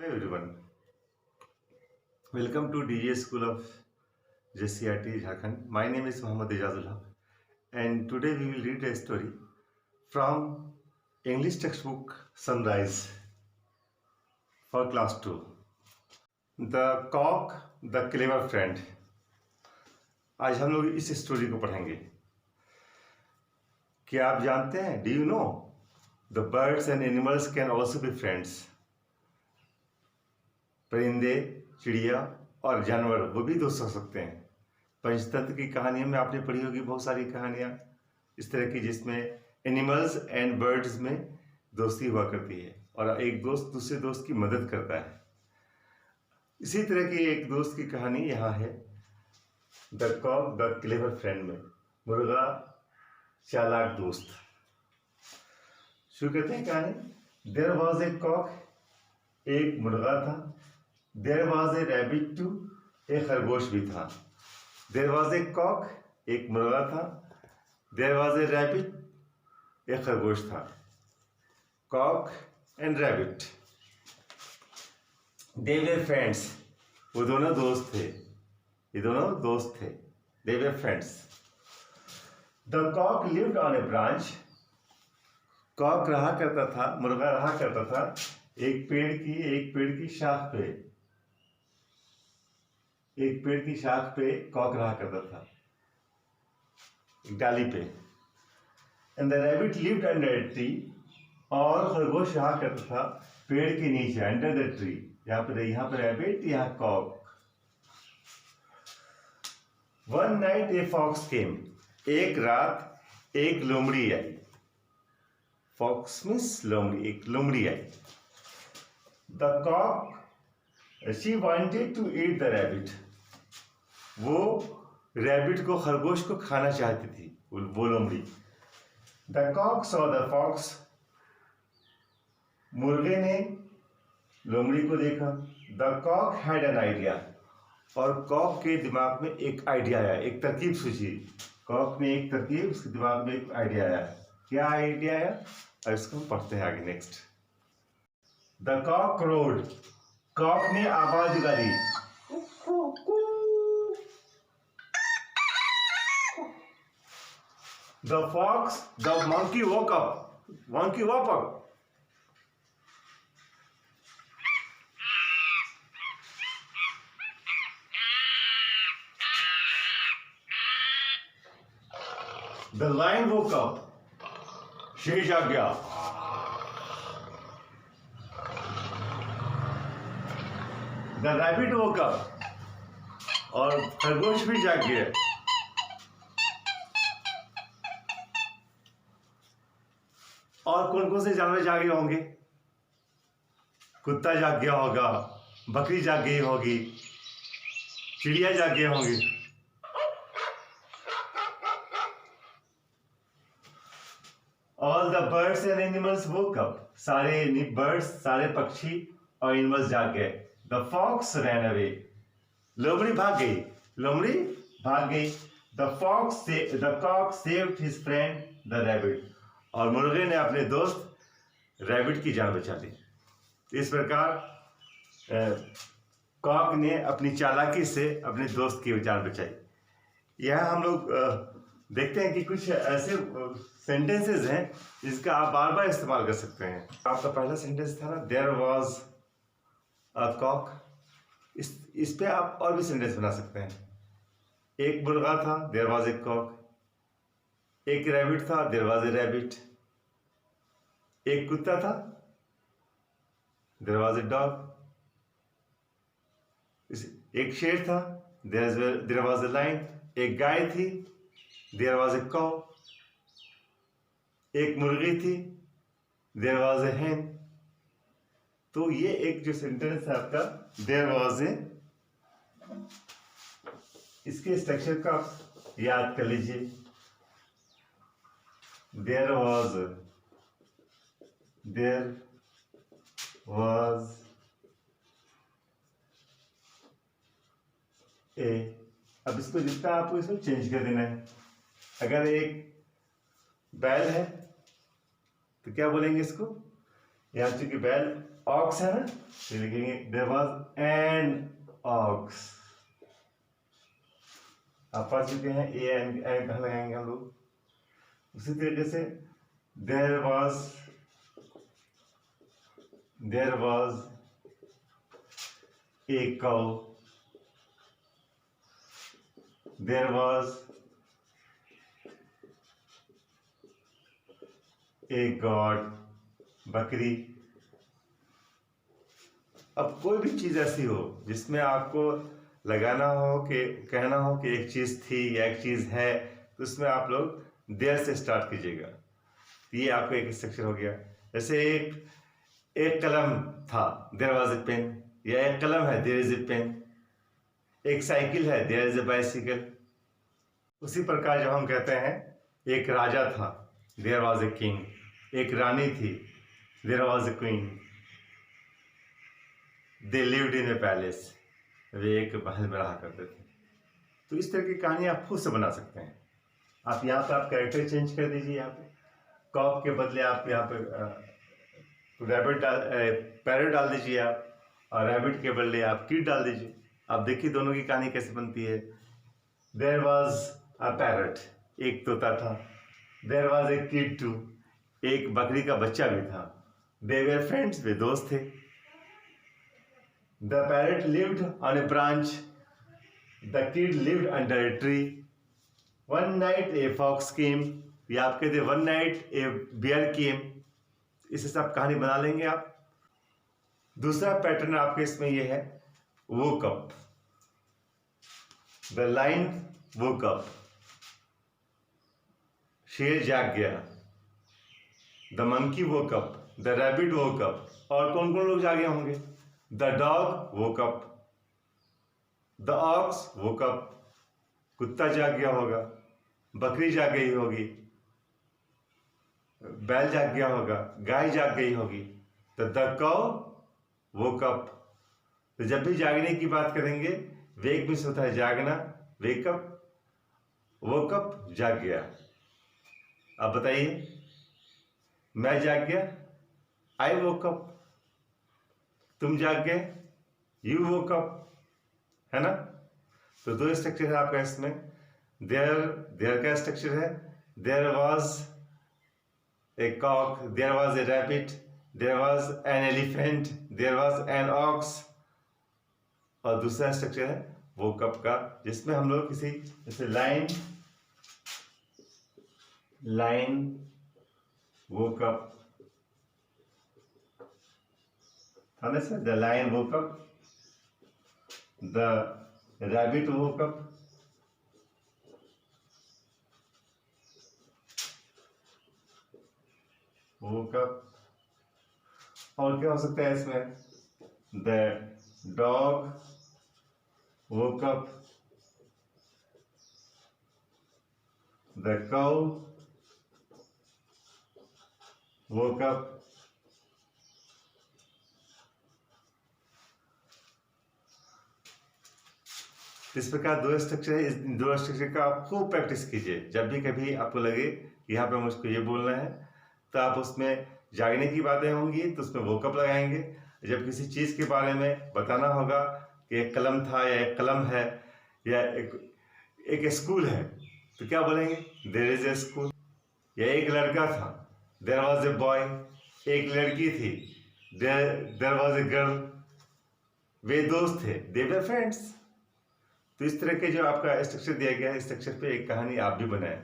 Hi everyone, welcome to DJ School of JCRT Jharkhand. My name is Muhammad Ijazul Haq and today we will read a story from English textbook Sunrise for class 2. The Cock, the Clever Friend. आज हम लोग इस story को पढ़ेंगे। क्या आप जानते हैं? Do you know? The birds and animals can also be friends. परिंदे, चिड़िया और जानवर वो भी दोस्त हो सकते हैं। पंचतंत्र की कहानियों में आपने पढ़ी होगी बहुत सारी कहानियाँ इस तरह की जिसमें एनिमल्स एंड बर्ड्स में दोस्ती हुआ करती है और एक दोस्त दूसरे दोस्त की मदद करता है। इसी तरह की एक दोस्त की कहानी यहाँ है the cock the clever friend में, मुर्गा चालाक दोस्त। शुरू करते हैं कहानी। देयर वॉज ए कॉक, एक मुर्गा था। There was a rabbit too, एक खरगोश भी था। देयर वॉज ए कॉक, एक मुर्गा था। देयर वॉज ए रैबिट, एक खरगोश था। Cock and rabbit, they were friends, वो दोनों दोस्त थे। ये दोनों दोस्त थे। They were friends. The cock lived on a branch, cock रहा करता था, मुर्गा रहा करता था एक पेड़ की शाख पे। एक पेड़ की शाख पे कॉक रहा करता था, एक डाली पे। And the rabbit lived under a tree, और खरगोश रहा करता था पेड़ के नीचे, अंडर द ट्री। यहाँ पर रैबिट, यहाँ cock. One night a fox came, एक रात एक लोमड़ी आई। फॉक्स मीन्स लोमड़ी, एक लोमड़ी आई। The cock she wanted to eat the rabbit, वो रैबिट को, खरगोश को खाना चाहती थी, वो लोमड़ी। The cock saw the fox, मुर्गे ने लोमड़ी को देखा। The cock had an idea, और कॉक के दिमाग में एक आइडिया आया, एक तरकीब सूझी। कॉक ने एक तरकीब, उसके दिमाग में एक आइडिया आया। क्या आइडिया आया? और इसको हम पढ़ते हैं आगे। Next. The cock crowed, cock ने आवाज निकाली। The fox, the monkey woke up, monkey walk up. The lion woke up, शेर जाग गया। द रैबिट वोक अप, और खरगोश भी जाग गया। और कौन कौन से जानवर जागे होंगे? कुत्ता जाग गया होगा, बकरी जाग गई होगी, चिड़िया जाग गए होंगे। All the birds and animals woke up, सारे बर्ड्स, सारे पक्षी और एनिमल्स जाग गए। द फॉक्स रैन अवे, लोमड़ी भाग गई, लोमड़ी भाग गई। The cock saved his friend the rabbit, और मुर्गे ने अपने दोस्त रैबिट की जान बचा ली। इस प्रकार कॉक ने अपनी चालाकी से अपने दोस्त की जान बचाई। यह हम लोग देखते हैं कि कुछ ऐसे सेंटेंसेस हैं जिसका आप बार बार इस्तेमाल कर सकते हैं। आपका पहला सेंटेंस था ना, देयर वॉज अ कॉक। इस पे आप और भी सेंटेंस बना सकते हैं। एक मुर्गा था, देयर वॉज ए कॉक। एक रैबिट था, देयर वॉज ए रैबिट। एक कुत्ता था, देयर वॉज ए डॉग। एक शेर था, देयर वॉज ए लायन। एक गाय थी, देयर वॉज ए काउ। एक मुर्गी थी, देयर वॉज ए hen। तो ये एक जो सेंटेंस है आपका, देयर वॉज ए, इसके स्ट्रक्चर का याद कर लीजिए। There was a. अब इसको जितना आपको इसको चेंज कर देना है। अगर एक बैल है तो क्या बोलेंगे इसको? यहाँ चूंकि बैल ऑक्स है ना, ये लिखेंगे देयर वाज एन ऑक्स। आप पढ़ चुके हैं ए एन कहाँ लगाएंगे हम लोग। उसी तरीके से there was a cow, there was a goat, बकरी। अब कोई भी चीज ऐसी हो जिसमें आपको लगाना हो कि कहना हो कि एक चीज थी या एक चीज है, तो उसमें आप लोग देयर से स्टार्ट कीजिएगा। तो ये आपका एक स्ट्रक्चर हो गया। जैसे एक कलम था, देयर वाज ए पेन, या एक कलम है, देयर इज ए पेन। एक साइकिल है, देयर इज ए बाइसिकल। उसी प्रकार जब हम कहते हैं एक राजा था, देयर वाज ए किंग, एक रानी थी, there was a queen, they lived in a palace, वे एक महल में रहा करते थे। तो इस तरह की कहानी आप खुद से बना सकते हैं। आप यहाँ पे आप कैरेक्टर चेंज कर दीजिए। यहाँ पे कॉक के बदले आप यहाँ पे पैरट डाल दीजिए आप, और रैबिट के बदले आप किड डाल दीजिए। आप देखिए दोनों की कहानी कैसे बनती है। देयर वॉज अ पैरट, एक तोता था। There was a kid too, एक बकरी का बच्चा भी था। दे वर फ्रेंड्स, वे दोस्त थे। The parrot lived on a branch, the kid lived under a tree. One night a fox came, या आप कहते one night a bear came. इससे सब कहानी बना लेंगे आप। दूसरा पैटर्न आपके इसमें यह है, woke up. The line woke up, शेर जाग गया। The monkey woke up, the rabbit woke up. और कौन कौन लोग जागे होंगे? The dog woke up, the ox woke up, कुत्ता जाग गया होगा, बकरी जाग गई होगी, बैल जाग गया होगा, गाय जाग गई होगी। तो द काउ वोक अप। तो जब भी जागने की बात करेंगे, वेक मीन्स होता है जागना, वेकअप, वोकअप जाग गया। अब बताइए, मैं जाग गया, आई वोकअप। तुम जाग गए, यू वोकअप, है ना। तो दो स्ट्रक्चर है आपका इसमें। देयर का स्ट्रक्चर है, there was a cock, there was a rabbit, there was an elephant, there was an ox. और दूसरा स्ट्रक्चर है वोकअप का, जिसमें हम लोग किसी जैसे line woke up, the line woke up, the rabbit woke up, और क्या हो सकता है इसमें? The dog woke up, the cow woke up, इस प्रकार दो स्ट्रक्चर है। इस दो स्ट्रक्चर का आप खूब प्रैक्टिस कीजिए। जब भी कभी आपको लगे कि यहाँ पे मुझको ये बोलना है, तो आप उसमें जागने की बातें होंगी तो उसमें वोकअप लगाएंगे। जब किसी चीज़ के बारे में बताना होगा कि एक कलम था या एक कलम है या एक स्कूल है, तो क्या बोलेंगे? There is a school. या एक लड़का था, देयर वॉज ए बॉय। एक लड़की थी, देयर वॉज ए गर्ल। वे दोस्त थे, दे वर फ्रेंड्स। तो इस तरह के जो आपका स्ट्रक्चर दिया गया है, इस स्ट्रक्चर पे एक कहानी आप भी बनाएं।